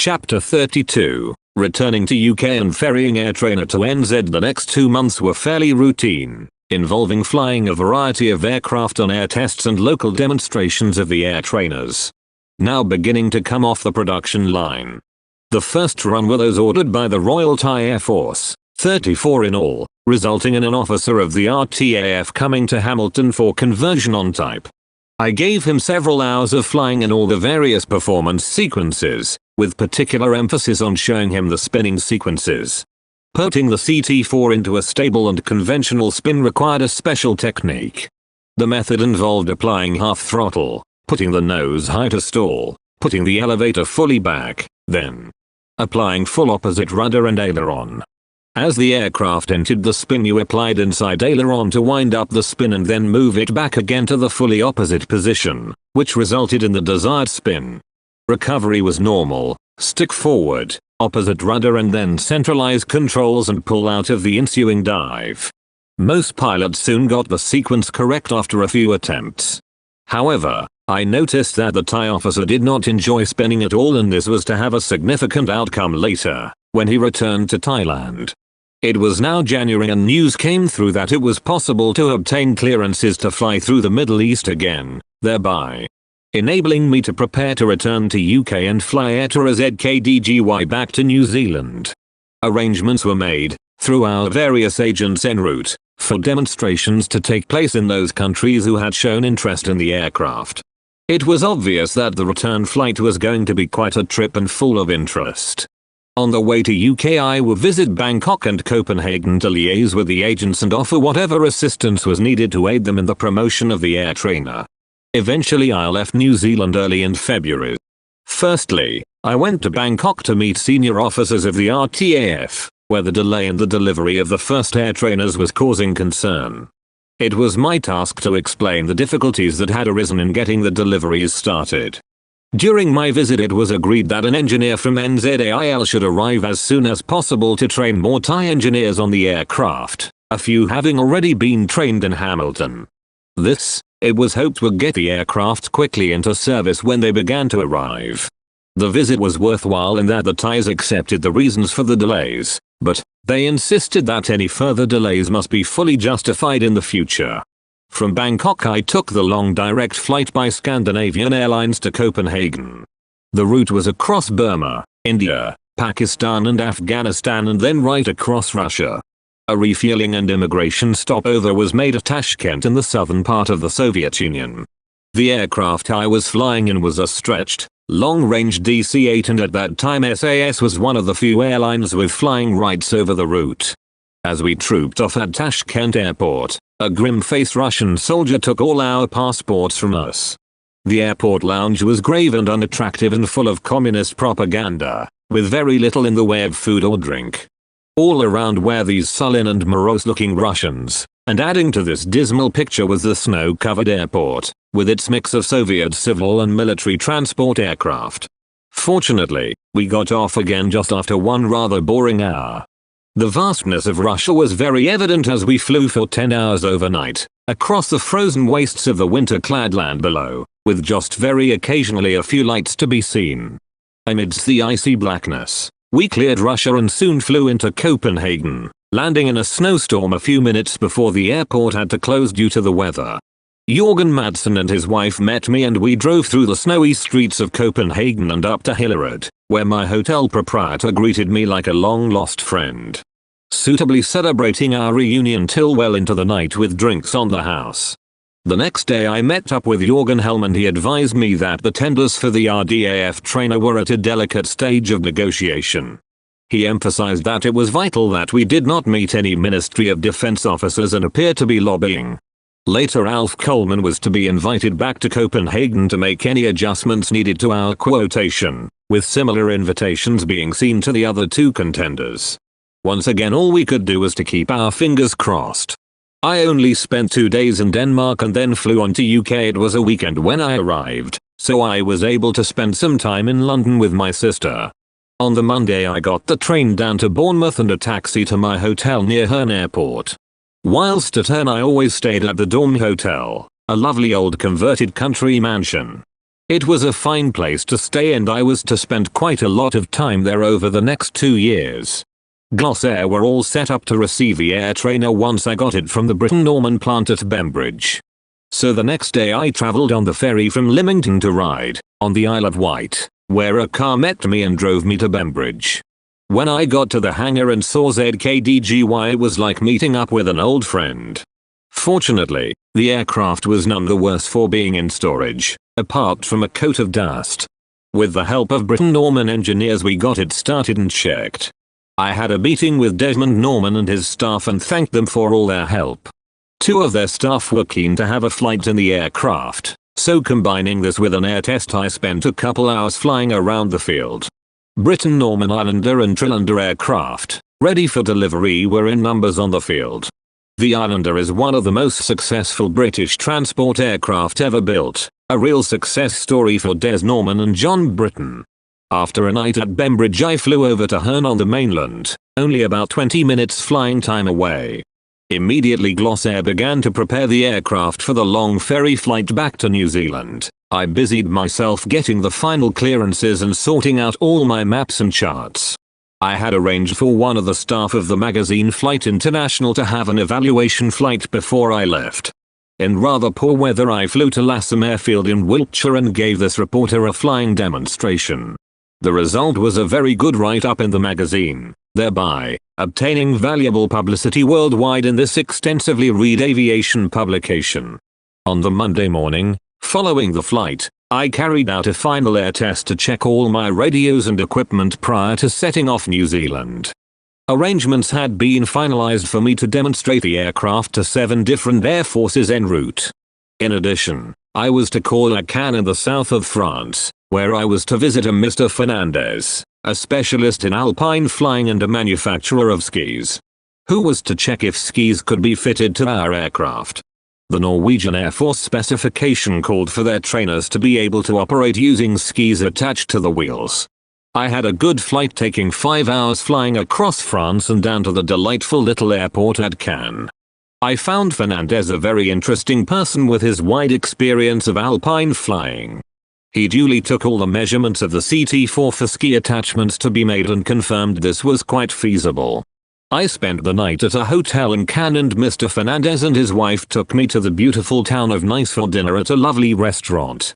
Chapter 32. Returning to UK and ferrying Airtrainer to NZ. The next 2 months were fairly routine, involving flying a variety of aircraft on air tests and local demonstrations of the Airtrainers, now beginning to come off the production line. The first run were those ordered by the Royal Thai Air Force, 34 in all, resulting in an officer of the R.A.A.F coming to Hamilton for conversion on type. I gave him several hours of flying in all the various performance sequences, with particular emphasis on showing him the spinning sequences. Putting the CT-4 into a stable and conventional spin required a special technique. The method involved applying half throttle, putting the nose high to stall, putting the elevator fully back, then applying full opposite rudder and aileron. As the aircraft entered the spin, you applied inside aileron to wind up the spin and then move it back again to the fully opposite position, which resulted in the desired spin. Recovery was normal, stick forward, opposite rudder and then centralize controls and pull out of the ensuing dive. Most pilots soon got the sequence correct after a few attempts. However, I noticed that the Thai officer did not enjoy spinning at all, and this was to have a significant outcome later, when he returned to Thailand. It was now January and news came through that it was possible to obtain clearances to fly through the Middle East again, thereby enabling me to prepare to return to UK and fly Airtrainer ZKDGY back to New Zealand. Arrangements were made, through our various agents en route, for demonstrations to take place in those countries who had shown interest in the aircraft. It was obvious that the return flight was going to be quite a trip and full of interest. On the way to UK, I would visit Bangkok and Copenhagen to liaise with the agents and offer whatever assistance was needed to aid them in the promotion of the Airtrainer. Eventually I left New Zealand early in February. Firstly, I went to Bangkok to meet senior officers of the R.A.A.F, where the delay in the delivery of the first Airtrainers was causing concern. It was my task to explain the difficulties that had arisen in getting the deliveries started. During my visit, it was agreed that an engineer from NZAIL should arrive as soon as possible to train more Thai engineers on the aircraft, a few having already been trained in Hamilton. This, it was hoped, would get the aircraft quickly into service when they began to arrive. The visit was worthwhile in that the Thais accepted the reasons for the delays, but they insisted that any further delays must be fully justified in the future. From Bangkok I took the long direct flight by Scandinavian Airlines to Copenhagen. The route was across Burma, India, Pakistan and Afghanistan and then right across Russia. A refueling and immigration stopover was made at Tashkent in the southern part of the Soviet Union. The aircraft I was flying in was a stretched, long-range DC-8, and at that time SAS was one of the few airlines with flying rights over the route. As we trooped off at Tashkent airport, a grim-faced Russian soldier took all our passports from us. The airport lounge was grave and unattractive and full of communist propaganda, with very little in the way of food or drink. All around were these sullen and morose-looking Russians, and adding to this dismal picture was the snow-covered airport, with its mix of Soviet civil and military transport aircraft. Fortunately, we got off again just after one rather boring hour. The vastness of Russia was very evident as we flew for 10 hours overnight, across the frozen wastes of the winter-clad land below, with just very occasionally a few lights to be seen. Amidst the icy blackness, we cleared Russia and soon flew into Copenhagen, landing in a snowstorm a few minutes before the airport had to close due to the weather. Jørgen Madsen and his wife met me and we drove through the snowy streets of Copenhagen and up to Hillerød, where my hotel proprietor greeted me like a long-lost friend, suitably celebrating our reunion till well into the night with drinks on the house. The next day I met up with Jørgen Helm and he advised me that the tenders for the R.A.A.F trainer were at a delicate stage of negotiation. He emphasized that it was vital that we did not meet any Ministry of Defense officers and appear to be lobbying. Later Alf Coleman was to be invited back to Copenhagen to make any adjustments needed to our quotation, with similar invitations being seen to the other two contenders. Once again all we could do was to keep our fingers crossed. I only spent 2 days in Denmark and then flew on to UK. It was a weekend when I arrived, so I was able to spend some time in London with my sister. On the Monday I got the train down to Bournemouth and a taxi to my hotel near Herne Airport. Whilst at Herne I always stayed at the Dorm Hotel, a lovely old converted country mansion. It was a fine place to stay and I was to spend quite a lot of time there over the next 2 years. Glossair were all set up to receive the Airtrainer once I got it from the Britten-Norman plant at Bembridge. So the next day I travelled on the ferry from Lymington to Ryde, on the Isle of Wight, where a car met me and drove me to Bembridge. When I got to the hangar and saw ZKDGY, it was like meeting up with an old friend. Fortunately, the aircraft was none the worse for being in storage, apart from a coat of dust. With the help of Britten-Norman engineers we got it started and checked. I had a meeting with Desmond Norman and his staff and thanked them for all their help. 2 of their staff were keen to have a flight in the aircraft, so combining this with an air test I spent a couple hours flying around the field. Britten-Norman Islander and Trilander aircraft, ready for delivery, were in numbers on the field. The Islander is one of the most successful British transport aircraft ever built, a real success story for Des Norman and John Britton. After a night at Bembridge I flew over to Herne on the mainland, only about 20 minutes flying time away. Immediately Glossair began to prepare the aircraft for the long ferry flight back to New Zealand. I busied myself getting the final clearances and sorting out all my maps and charts. I had arranged for one of the staff of the magazine Flight International to have an evaluation flight before I left. In rather poor weather I flew to Lassam Airfield in Wiltshire and gave this reporter a flying demonstration. The result was a very good write-up in the magazine, thereby obtaining valuable publicity worldwide in this extensively read aviation publication. On the Monday morning, following the flight, I carried out a final air test to check all my radios and equipment prior to setting off New Zealand. Arrangements had been finalized for me to demonstrate the aircraft to 7 different air forces en route. In addition, I was to call at Cannes in the south of France, where I was to visit a Mr. Fernandez, a specialist in alpine flying and a manufacturer of skis, who was to check if skis could be fitted to our aircraft. The Norwegian Air Force specification called for their trainers to be able to operate using skis attached to the wheels. I had a good flight, taking 5 hours flying across France and down to the delightful little airport at Cannes. I found Fernandez a very interesting person with his wide experience of alpine flying. He duly took all the measurements of the CT4 for ski attachments to be made and confirmed this was quite feasible. I spent the night at a hotel in Cannes and Mr. Fernandez and his wife took me to the beautiful town of Nice for dinner at a lovely restaurant.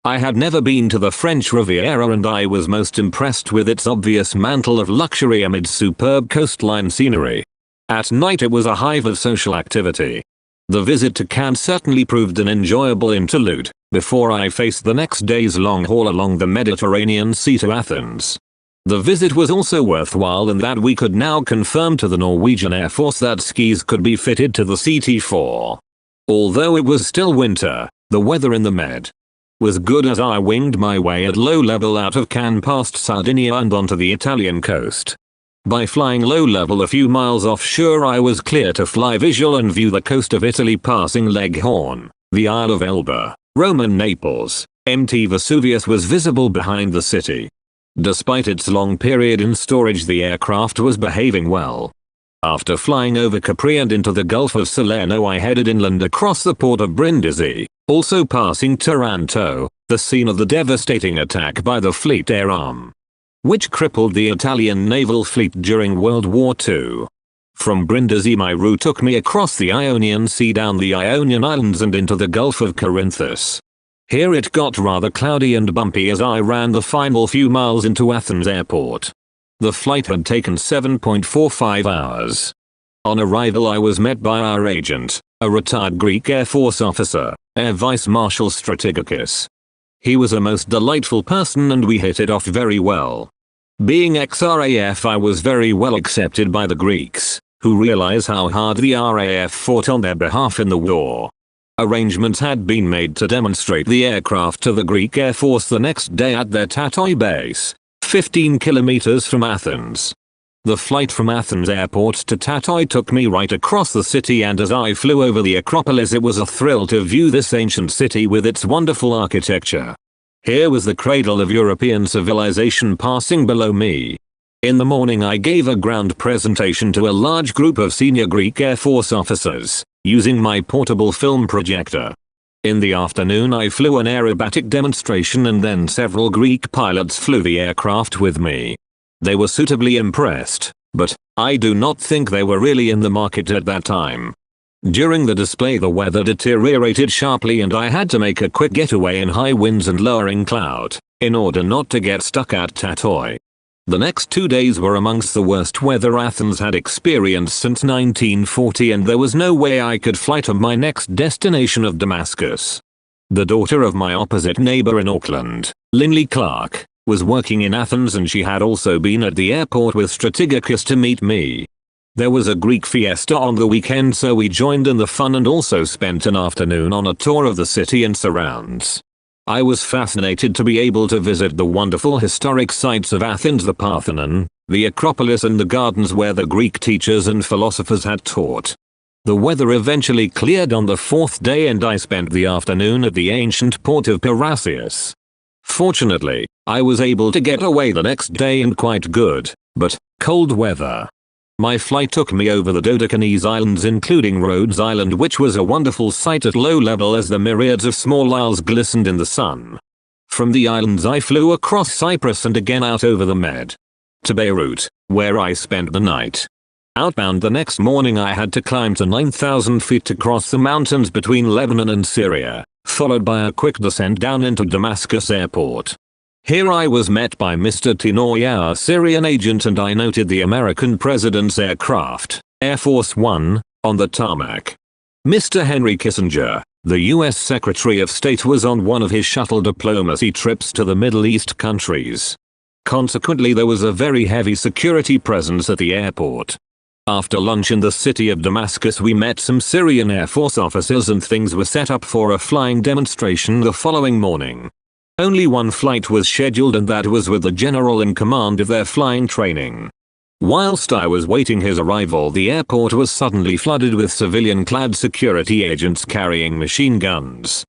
I had never been to the French Riviera and I was most impressed with its obvious mantle of luxury amid superb coastline scenery. At night it was a hive of social activity. The visit to Cannes certainly proved an enjoyable interlude, before I faced the next day's long haul along the Mediterranean Sea to Athens. The visit was also worthwhile in that we could now confirm to the Norwegian Air Force that skis could be fitted to the CT4. Although it was still winter, the weather in the Med was good as I winged my way at low level out of Cannes past Sardinia and onto the Italian coast. By flying low level a few miles offshore I was clear to fly visual and view the coast of Italy passing Leghorn, the Isle of Elba, Rome and Naples. Mt Vesuvius was visible behind the city. Despite its long period in storage the aircraft was behaving well. After flying over Capri and into the Gulf of Salerno I headed inland across the port of Brindisi, also passing Taranto, the scene of the devastating attack by the Fleet Air Arm, which crippled the Italian naval fleet during World War II. From Brindisi my route took me across the Ionian Sea, down the Ionian Islands and into the Gulf of Corinthus. Here it got rather cloudy and bumpy as I ran the final few miles into Athens airport. The flight had taken 7.45 hours. On arrival I was met by our agent, a retired Greek Air Force officer, Air Vice Marshal Strategakis. He was a most delightful person and we hit it off very well. Being ex-R.A.A.F, I was very well accepted by the Greeks, who realize how hard the R.A.A.F fought on their behalf in the war. Arrangements had been made to demonstrate the aircraft to the Greek Air Force the next day at their Tatoi base, 15 kilometers from Athens. The flight from Athens airport to Tatoi took me right across the city, and as I flew over the Acropolis it was a thrill to view this ancient city with its wonderful architecture. Here was the cradle of European civilization passing below me. In the morning I gave a ground presentation to a large group of senior Greek Air Force officers, using my portable film projector. In the afternoon I flew an aerobatic demonstration and then several Greek pilots flew the aircraft with me. They were suitably impressed, but I do not think they were really in the market at that time. During the display the weather deteriorated sharply and I had to make a quick getaway in high winds and lowering cloud, in order not to get stuck at Tatoi. The next 2 days were amongst the worst weather Athens had experienced since 1940 and there was no way I could fly to my next destination of Damascus. The daughter of my opposite neighbor in Auckland, Linley Clark, was working in Athens and she had also been at the airport with Strategicus to meet me. There was a Greek fiesta on the weekend so we joined in the fun and also spent an afternoon on a tour of the city and surrounds. I was fascinated to be able to visit the wonderful historic sites of Athens, the Parthenon, the Acropolis and the gardens where the Greek teachers and philosophers had taught. The weather eventually cleared on the 4th day and I spent the afternoon at the ancient port of Piraeus. Fortunately, I was able to get away the next day in quite good, but cold weather. My flight took me over the Dodecanese Islands including Rhodes Island, which was a wonderful sight at low level as the myriads of small isles glistened in the sun. From the islands I flew across Cyprus and again out over the Med to Beirut, where I spent the night. Outbound the next morning I had to climb to 9,000 feet to cross the mountains between Lebanon and Syria, followed by a quick descent down into Damascus airport. Here I was met by Mr. Tinoya, our Syrian agent, and I noted the American president's aircraft, Air Force One, on the tarmac. Mr. Henry Kissinger, the US Secretary of State, was on one of his shuttle diplomacy trips to the Middle East countries. Consequently there was a very heavy security presence at the airport. After lunch in the city of Damascus we met some Syrian Air Force officers and things were set up for a flying demonstration the following morning. Only one flight was scheduled and that was with the general in command of their flying training. Whilst I was waiting his arrival the airport was suddenly flooded with civilian-clad security agents carrying machine guns.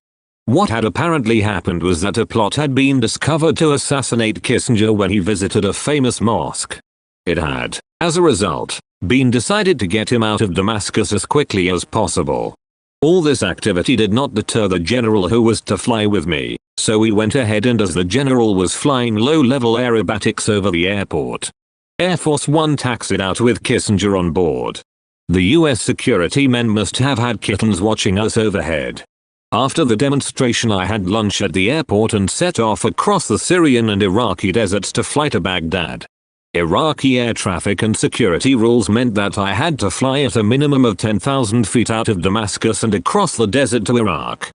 What had apparently happened was that a plot had been discovered to assassinate Kissinger when he visited a famous mosque. It had, as a result, been decided to get him out of Damascus as quickly as possible. All this activity did not deter the general who was to fly with me, so we went ahead and as the general was flying low-level aerobatics over the airport, Air Force One taxied out with Kissinger on board. The US security men must have had kittens watching us overhead. After the demonstration I had lunch at the airport and set off across the Syrian and Iraqi deserts to fly to Baghdad. Iraqi air traffic and security rules meant that I had to fly at a minimum of 10,000 feet out of Damascus and across the desert to Iraq.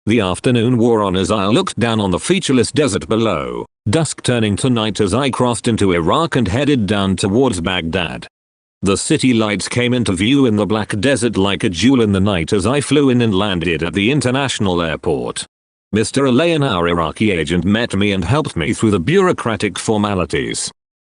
The afternoon wore on as I looked down on the featureless desert below, dusk turning to night as I crossed into Iraq and headed down towards Baghdad. The city lights came into view in the black desert like a jewel in the night as I flew in and landed at the international airport. Mr. Alayan, our Iraqi agent, met me and helped me through the bureaucratic formalities.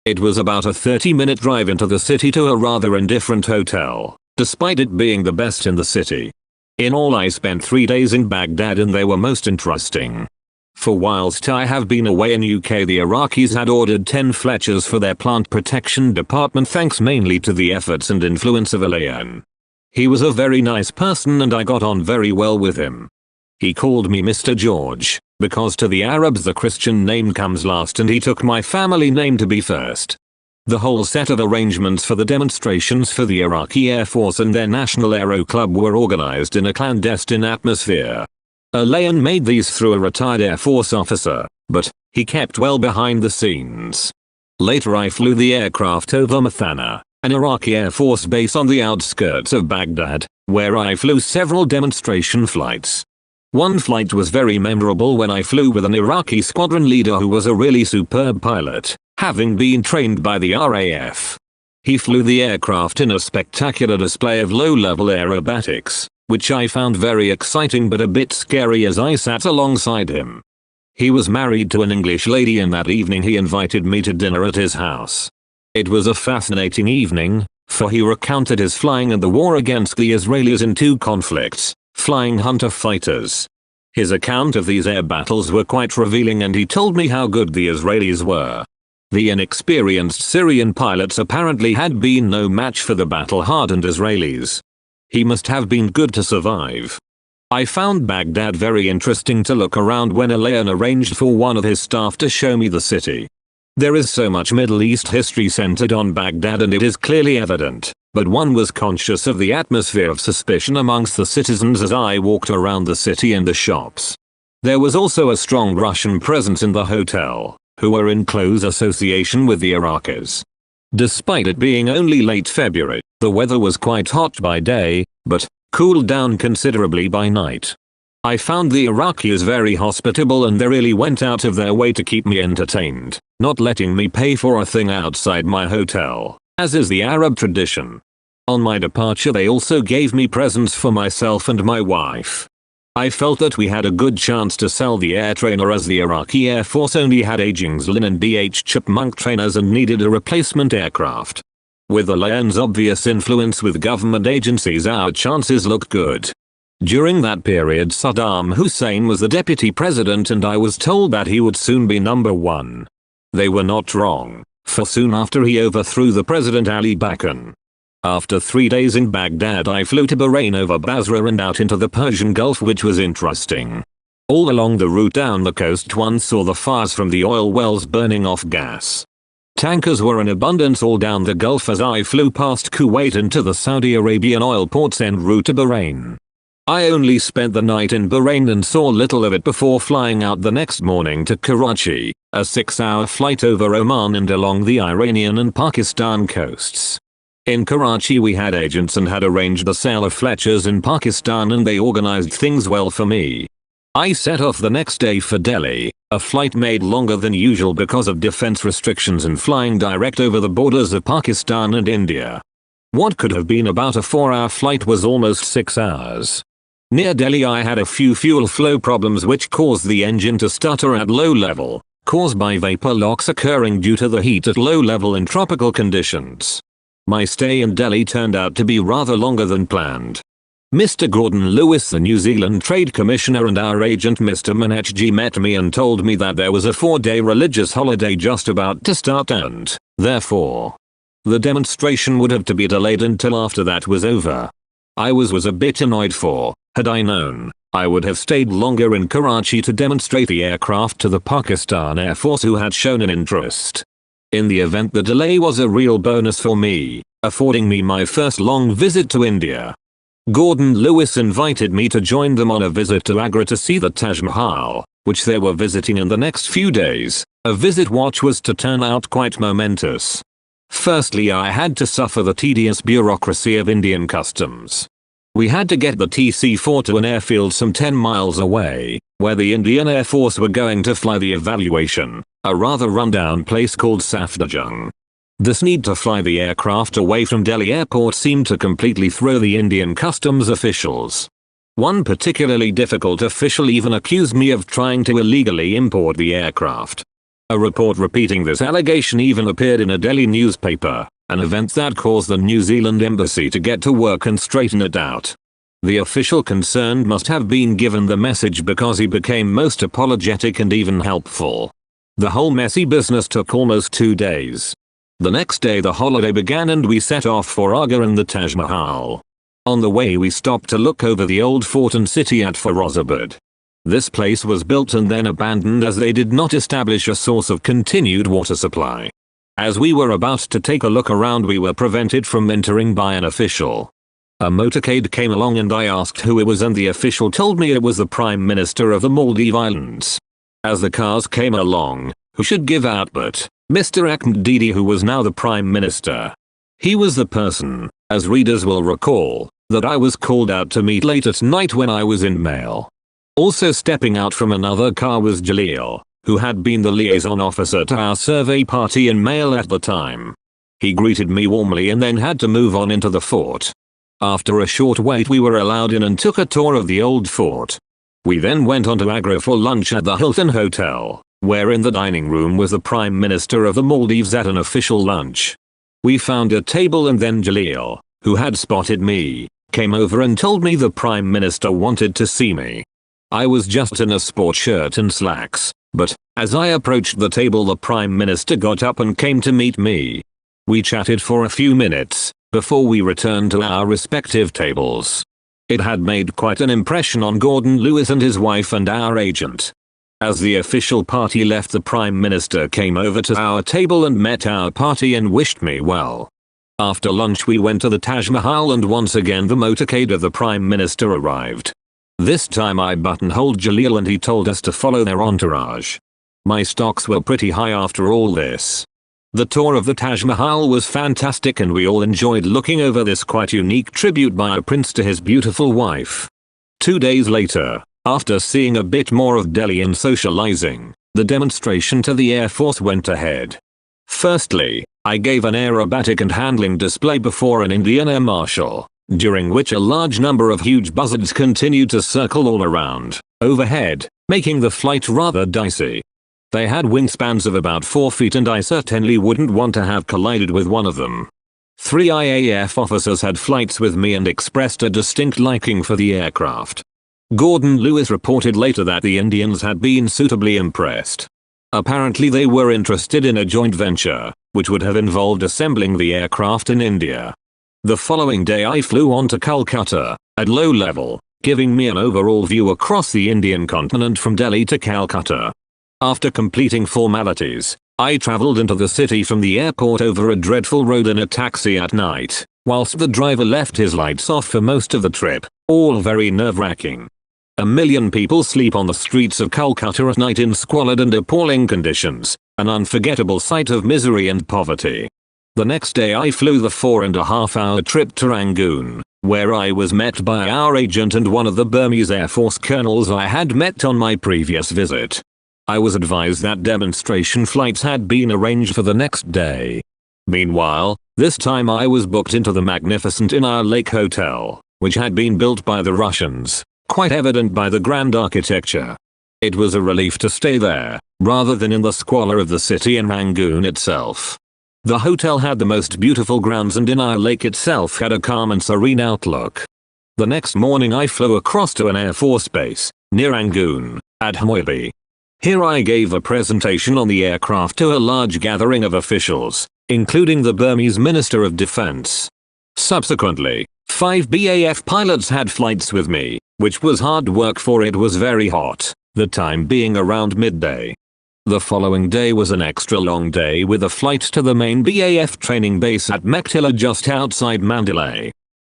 It was about a 30-minute drive into the city to a rather indifferent hotel, despite it being the best in the city. In all I spent 3 days in Baghdad and they were most interesting. For whilst I have been away in UK the Iraqis had ordered 10 Fletchers for their plant protection department thanks mainly to the efforts and influence of Alayan. He was a very nice person and I got on very well with him. He called me Mr. George, because to the Arabs the Christian name comes last and he took my family name to be first. The whole set of arrangements for the demonstrations for the Iraqi Air Force and their National Aero Club were organized in a clandestine atmosphere. Alayan made these through a retired Air Force officer, but he kept well behind the scenes. Later I flew the aircraft over Mathana, an Iraqi Air Force base on the outskirts of Baghdad, where I flew several demonstration flights. One flight was very memorable when I flew with an Iraqi squadron leader who was a really superb pilot, having been trained by the R.A.A.F. He flew the aircraft in a spectacular display of low-level aerobatics, which I found very exciting but a bit scary as I sat alongside him. He was married to an English lady and that evening he invited me to dinner at his house. It was a fascinating evening, for he recounted his flying and the war against the Israelis in 2 conflicts. Flying Hunter fighters. His account of these air battles were quite revealing and he told me how good the Israelis were. The inexperienced Syrian pilots apparently had been no match for the battle-hardened Israelis. He must have been good to survive. I found Baghdad very interesting to look around when Alain arranged for one of his staff to show me the city. There is so much Middle East history centered on Baghdad and it is clearly evident, but one was conscious of the atmosphere of suspicion amongst the citizens as I walked around the city and the shops. There was also a strong Russian presence in the hotel, who were in close association with the Iraqis. Despite it being only late February, the weather was quite hot by day, but cooled down considerably by night. I found the Iraqis very hospitable and they really went out of their way to keep me entertained, not letting me pay for a thing outside my hotel, as is the Arab tradition. On my departure they also gave me presents for myself and my wife. I felt that we had a good chance to sell the Airtrainer as the Iraqi Air Force only had aging Zlin and DH Chipmunk trainers and needed a replacement aircraft. With Alain's obvious influence with government agencies our chances looked good. During that period Saddam Hussein was the deputy president and I was told that he would soon be number one. They were not wrong, for soon after he overthrew the President Ali Bakan. After 3 days in Baghdad I flew to Bahrain over Basra and out into the Persian Gulf, which was interesting. All along the route down the coast one saw the fires from the oil wells burning off gas. Tankers were in abundance all down the Gulf as I flew past Kuwait into the Saudi Arabian oil ports en route to Bahrain. I only spent the night in Bahrain and saw little of it before flying out the next morning to Karachi, a 6-hour flight over Oman and along the Iranian and Pakistan coasts. In Karachi we had agents and had arranged the sale of Fletchers in Pakistan and they organized things well for me. I set off the next day for Delhi, a flight made longer than usual because of defense restrictions and flying direct over the borders of Pakistan and India. What could have been about a 4-hour flight was almost 6 hours. Near Delhi I had a few fuel flow problems which caused the engine to stutter at low level, caused by vapor locks occurring due to the heat at low level in tropical conditions. My stay in Delhi turned out to be rather longer than planned. Mr. Gordon Lewis, the New Zealand Trade Commissioner, and our agent Mr. Manetji met me and told me that there was a 4-day religious holiday just about to start and, therefore, the demonstration would have to be delayed until after that was over. I was a bit annoyed, for, had I known, I would have stayed longer in Karachi to demonstrate the aircraft to the Pakistan Air Force who had shown an interest. In the event the delay was a real bonus for me, affording me my first long visit to India. Gordon Lewis invited me to join them on a visit to Agra to see the Taj Mahal, which they were visiting in the next few days, a visit which was to turn out quite momentous. Firstly I had to suffer the tedious bureaucracy of Indian customs. We had to get the TC-4 to an airfield some 10 miles away, where the Indian Air Force were going to fly the evaluation, a rather rundown place called Safdarjung. This need to fly the aircraft away from Delhi airport seemed to completely throw the Indian customs officials. One particularly difficult official even accused me of trying to illegally import the aircraft. A report repeating this allegation even appeared in a Delhi newspaper, an event that caused the New Zealand embassy to get to work and straighten it out. The official concerned must have been given the message because he became most apologetic and even helpful. The whole messy business took almost 2 days. The next day the holiday began and we set off for Agra and the Taj Mahal. On the way we stopped to look over the old fort and city at Firozabad. This place was built and then abandoned as they did not establish a source of continued water supply. As we were about to take a look around we were prevented from entering by an official. A motorcade came along and I asked who it was and the official told me it was the Prime Minister of the Maldive Islands. As the cars came along, who should give out but Mr. Ahmed Didi, who was now the Prime Minister. He was the person, as readers will recall, that I was called out to meet late at night when I was in Mail. Also stepping out from another car was Jalil, who had been the liaison officer to our survey party in Mail at the time. He greeted me warmly and then had to move on into the fort. After a short wait we were allowed in and took a tour of the old fort. We then went on to Agra for lunch at the Hilton Hotel, where in the dining room was the Prime Minister of the Maldives at an official lunch. We found a table and then Jalil, who had spotted me, came over and told me the Prime Minister wanted to see me. I was just in a sport shirt and slacks, but, as I approached the table the Prime Minister got up and came to meet me. We chatted for a few minutes, before we returned to our respective tables. It had made quite an impression on Gordon Lewis and his wife and our agent. As the official party left, the Prime Minister came over to our table and met our party and wished me well. After lunch we went to the Taj Mahal and once again the motorcade of the Prime Minister arrived. This time I buttonholed Jalil and he told us to follow their entourage. My stocks were pretty high after all this. The tour of the Taj Mahal was fantastic and we all enjoyed looking over this quite unique tribute by a prince to his beautiful wife. 2 days later, after seeing a bit more of Delhi and socializing, the demonstration to the Air Force went ahead. Firstly, I gave an aerobatic and handling display before an Indian Air Marshal, during which a large number of huge buzzards continued to circle all around, overhead, making the flight rather dicey. They had wingspans of about 4 feet and I certainly wouldn't want to have collided with one of them. 3 R.A.A.F officers had flights with me and expressed a distinct liking for the aircraft. Gordon Lewis reported later that the Indians had been suitably impressed. Apparently they were interested in a joint venture, which would have involved assembling the aircraft in India. The following day I flew on to Calcutta, at low level, giving me an overall view across the Indian continent from Delhi to Calcutta. After completing formalities, I traveled into the city from the airport over a dreadful road in a taxi at night, whilst the driver left his lights off for most of the trip, all very nerve-wracking. 1 million people sleep on the streets of Calcutta at night in squalid and appalling conditions, an unforgettable sight of misery and poverty. The next day I flew the 4.5-hour trip to Rangoon, where I was met by our agent and one of the Burmese Air Force colonels I had met on my previous visit. I was advised that demonstration flights had been arranged for the next day. Meanwhile, this time I was booked into the magnificent Inner Lake Hotel, which had been built by the Russians, quite evident by the grand architecture. It was a relief to stay there, rather than in the squalor of the city in Rangoon itself. The hotel had the most beautiful grounds and Inner Lake itself had a calm and serene outlook. The next morning I flew across to an Air Force base, near Rangoon, at Hamoibi. Here I gave a presentation on the aircraft to a large gathering of officials, including the Burmese Minister of Defense. Subsequently, 5 R.A.A.F pilots had flights with me, which was hard work for it was very hot, the time being around midday. The following day was an extra long day with a flight to the main R.A.A.F training base at Mektila just outside Mandalay.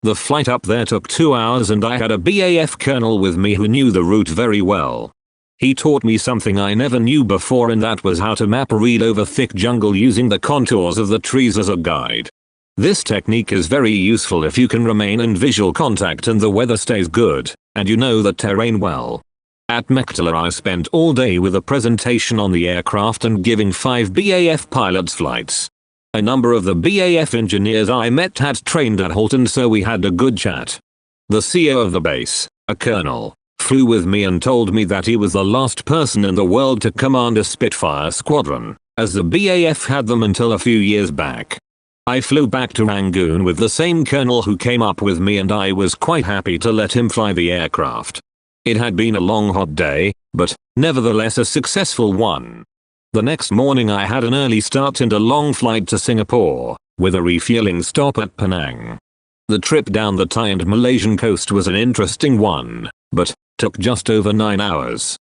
The flight up there took 2 hours and I had a R.A.A.F colonel with me who knew the route very well. He taught me something I never knew before, and that was how to map a read over thick jungle using the contours of the trees as a guide. This technique is very useful if you can remain in visual contact and the weather stays good, and you know the terrain well. At Mektila I spent all day with a presentation on the aircraft and giving 5 R.A.A.F pilots flights. A number of the R.A.A.F engineers I met had trained at Halton, so we had a good chat. The CEO of the base, a colonel, flew with me and told me that he was the last person in the world to command a Spitfire squadron, as the R.A.A.F had them until a few years back. I flew back to Rangoon with the same colonel who came up with me and I was quite happy to let him fly the aircraft. It had been a long hot day, but nevertheless a successful one. The next morning I had an early start and a long flight to Singapore, with a refueling stop at Penang. The trip down the Thai and Malaysian coast was an interesting one, but took just over 9 hours.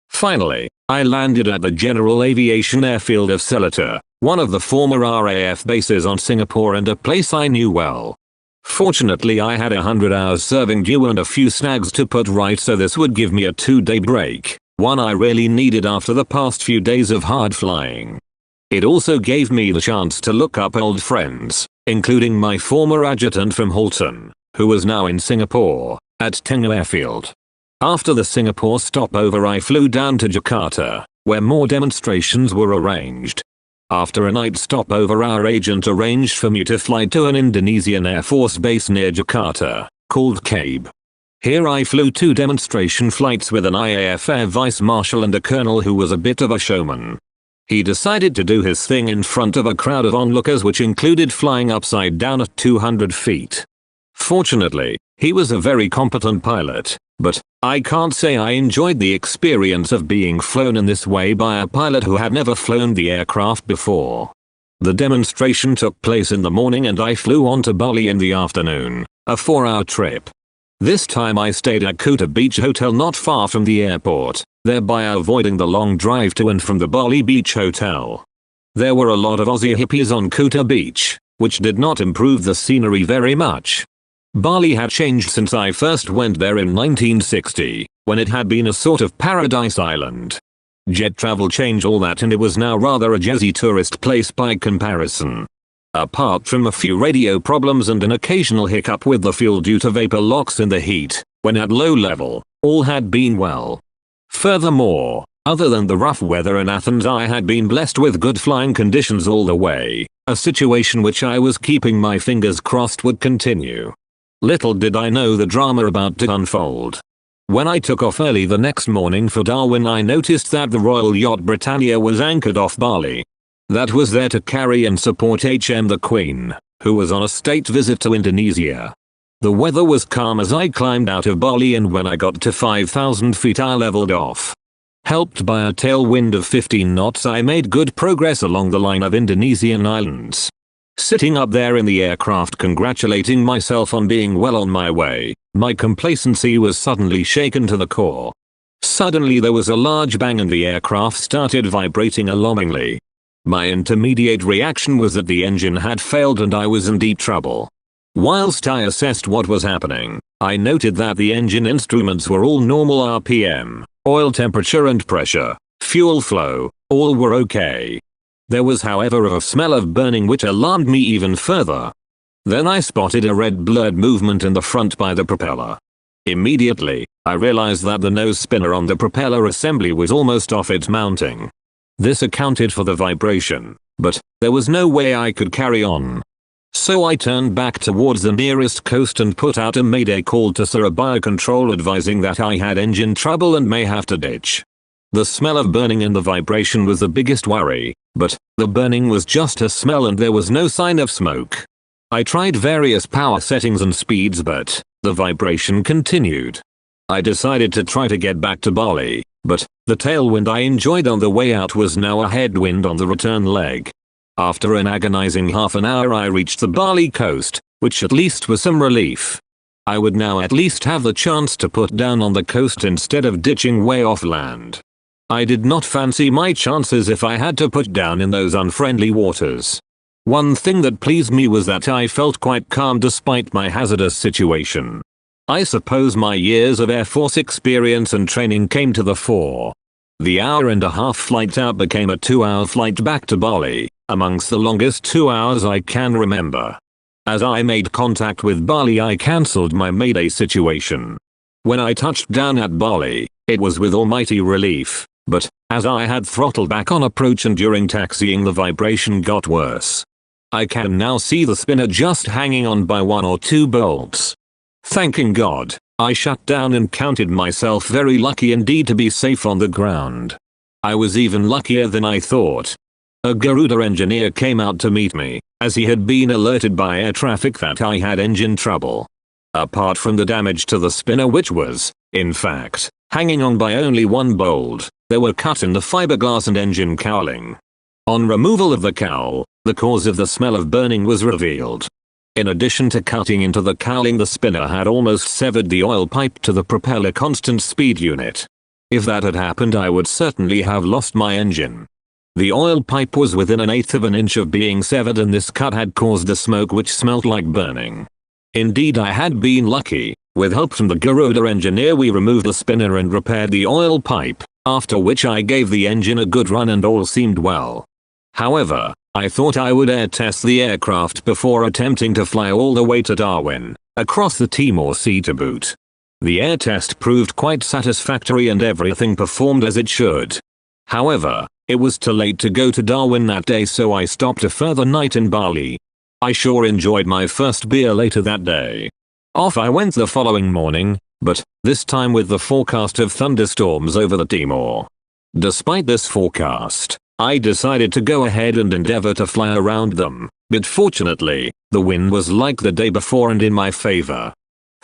Finally, I landed at the General Aviation Airfield of Seletar, one of the former R.A.A.F bases on Singapore and a place I knew well. Fortunately I had 100 hours serving due and a few snags to put right, so this would give me a 2-day break, one I really needed after the past few days of hard flying. It also gave me the chance to look up old friends, including my former adjutant from Halton, who was now in Singapore, at Tengah Airfield. After the Singapore stopover I flew down to Jakarta, where more demonstrations were arranged. After a night stopover our agent arranged for me to fly to an Indonesian Air Force base near Jakarta, called Cabe. Here I flew 2 demonstration flights with an R.A.A.F Air Vice Marshal and a colonel who was a bit of a showman. He decided to do his thing in front of a crowd of onlookers, which included flying upside down at 200 feet. Fortunately, he was a very competent pilot, but I can't say I enjoyed the experience of being flown in this way by a pilot who had never flown the aircraft before. The demonstration took place in the morning and I flew on to Bali in the afternoon, a 4-hour trip. This time I stayed at Kuta Beach Hotel not far from the airport, thereby avoiding the long drive to and from the Bali Beach Hotel. There were a lot of Aussie hippies on Kuta Beach, which did not improve the scenery very much. Bali had changed since I first went there in 1960, when it had been a sort of paradise island. Jet travel changed all that and it was now rather a jazzy tourist place by comparison. Apart from a few radio problems and an occasional hiccup with the fuel due to vapor locks in the heat, when at low level, all had been well. Furthermore, other than the rough weather in Athens, I had been blessed with good flying conditions all the way, a situation which I was keeping my fingers crossed would continue. Little did I know the drama about to unfold. When I took off early the next morning for Darwin, I noticed that the Royal Yacht Britannia was anchored off Bali. That was there to carry and support HM the Queen, who was on a state visit to Indonesia. The weather was calm as I climbed out of Bali, and when I got to 5,000 feet I leveled off. Helped by a tailwind of 15 knots, I made good progress along the line of Indonesian islands. Sitting up there in the aircraft congratulating myself on being well on my way, my complacency was suddenly shaken to the core. Suddenly there was a large bang and the aircraft started vibrating alarmingly. My intermediate reaction was that the engine had failed and I was in deep trouble. Whilst I assessed what was happening, I noted that the engine instruments were all normal RPM, oil temperature and pressure, fuel flow, all were okay. There was however a smell of burning which alarmed me even further. Then I spotted a red blurred movement in the front by the propeller. Immediately, I realized that the nose spinner on the propeller assembly was almost off its mounting. This accounted for the vibration, but there was no way I could carry on. So I turned back towards the nearest coast and put out a mayday call to Surabaya Control advising that I had engine trouble and may have to ditch. The smell of burning and the vibration was the biggest worry, but the burning was just a smell and there was no sign of smoke. I tried various power settings and speeds, but the vibration continued. I decided to try to get back to Bali, but the tailwind I enjoyed on the way out was now a headwind on the return leg. After an agonizing half an hour I reached the Bali coast, which at least was some relief. I would now at least have the chance to put down on the coast instead of ditching way off land. I did not fancy my chances if I had to put down in those unfriendly waters. One thing that pleased me was that I felt quite calm despite my hazardous situation. I suppose my years of Air Force experience and training came to the fore. The hour-and-a-half flight out became a 2-hour flight back to Bali, amongst the longest 2 hours I can remember. As I made contact with Bali I cancelled my mayday situation. When I touched down at Bali, it was with almighty relief, but as I had throttled back on approach and during taxiing the vibration got worse. I can now see the spinner just hanging on by 1 or 2 bolts. Thanking God, I shut down and counted myself very lucky indeed to be safe on the ground. I was even luckier than I thought. A Garuda engineer came out to meet me, as he had been alerted by air traffic that I had engine trouble. Apart from the damage to the spinner, which was, in fact, hanging on by only 1 bolt, there were cuts in the fiberglass and engine cowling. On removal of the cowl, the cause of the smell of burning was revealed. In addition to cutting into the cowling, the spinner had almost severed the oil pipe to the propeller constant speed unit. If that had happened I would certainly have lost my engine. The oil pipe was within 1/8 of an inch of being severed and this cut had caused a smoke which smelt like burning. Indeed I had been lucky. With help from the Garuda engineer we removed the spinner and repaired the oil pipe, after which I gave the engine a good run and all seemed well. However, I thought I would air test the aircraft before attempting to fly all the way to Darwin, across the Timor Sea to boot. The air test proved quite satisfactory and everything performed as it should. However, it was too late to go to Darwin that day, so I stopped a further night in Bali. I sure enjoyed my first beer later that day. Off I went the following morning, but this time with the forecast of thunderstorms over the Timor. Despite this forecast, I decided to go ahead and endeavor to fly around them, but fortunately, the wind was like the day before and in my favor.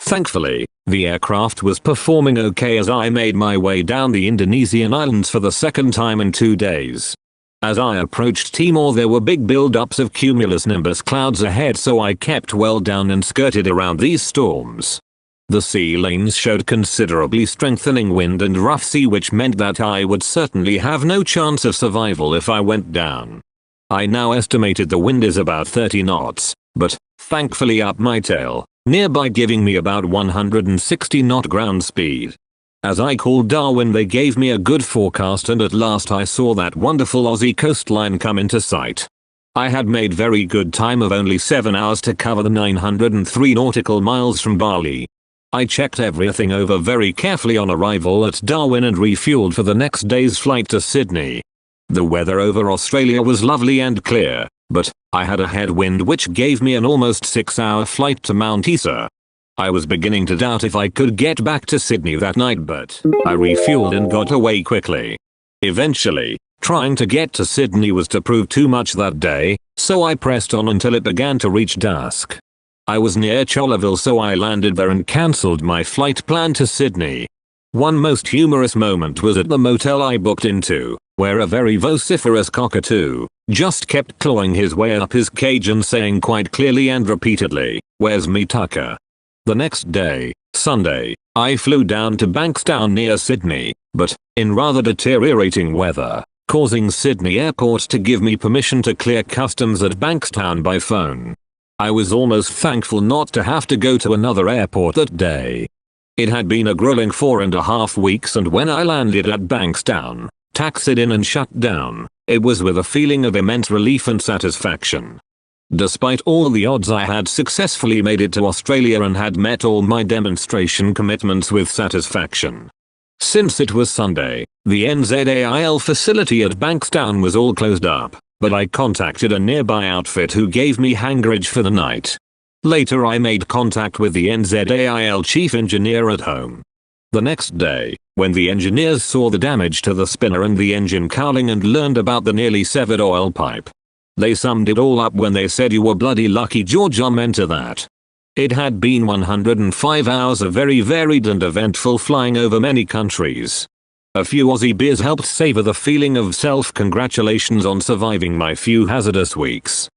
Thankfully, the aircraft was performing okay as I made my way down the Indonesian islands for the second time in 2 days. As I approached Timor there were big build-ups of cumulus nimbus clouds ahead, so I kept well down and skirted around these storms. The sea lanes showed considerably strengthening wind and rough sea, which meant that I would certainly have no chance of survival if I went down. I now estimated the wind is about 30 knots, but thankfully up my tail, nearby giving me about 160 knot ground speed. As I called Darwin, they gave me a good forecast, and at last I saw that wonderful Aussie coastline come into sight. I had made very good time of only 7 hours to cover the 903 nautical miles from Bali. I checked everything over very carefully on arrival at Darwin and refueled for the next day's flight to Sydney. The weather over Australia was lovely and clear, but I had a headwind which gave me an almost 6-hour flight to Mount Isa. I was beginning to doubt if I could get back to Sydney that night, but I refueled and got away quickly. Eventually, trying to get to Sydney was to prove too much that day, so I pressed on until it began to reach dusk. I was near Cholaville, so I landed there and cancelled my flight plan to Sydney. One most humorous moment was at the motel I booked into, where a very vociferous cockatoo just kept clawing his way up his cage and saying quite clearly and repeatedly, "Where's me Tucker?" The next day, Sunday, I flew down to Bankstown near Sydney, but in rather deteriorating weather, causing Sydney Airport to give me permission to clear customs at Bankstown by phone. I was almost thankful not to have to go to another airport that day. It had been a grueling 4.5 weeks, and when I landed at Bankstown, taxied in and shut down, it was with a feeling of immense relief and satisfaction. Despite all the odds, I had successfully made it to Australia and had met all my demonstration commitments with satisfaction. Since it was Sunday, the NZAIL facility at Bankstown was all closed up, but I contacted a nearby outfit who gave me hangarage for the night. Later I made contact with the NZAIL chief engineer at home. The next day, when the engineers saw the damage to the spinner and the engine cowling and learned about the nearly severed oil pipe, they summed it all up when they said, "You were bloody lucky, George, amen to that." It had been 105 hours of very varied and eventful flying over many countries. A few Aussie beers helped savor the feeling of self-congratulations on surviving my few hazardous weeks.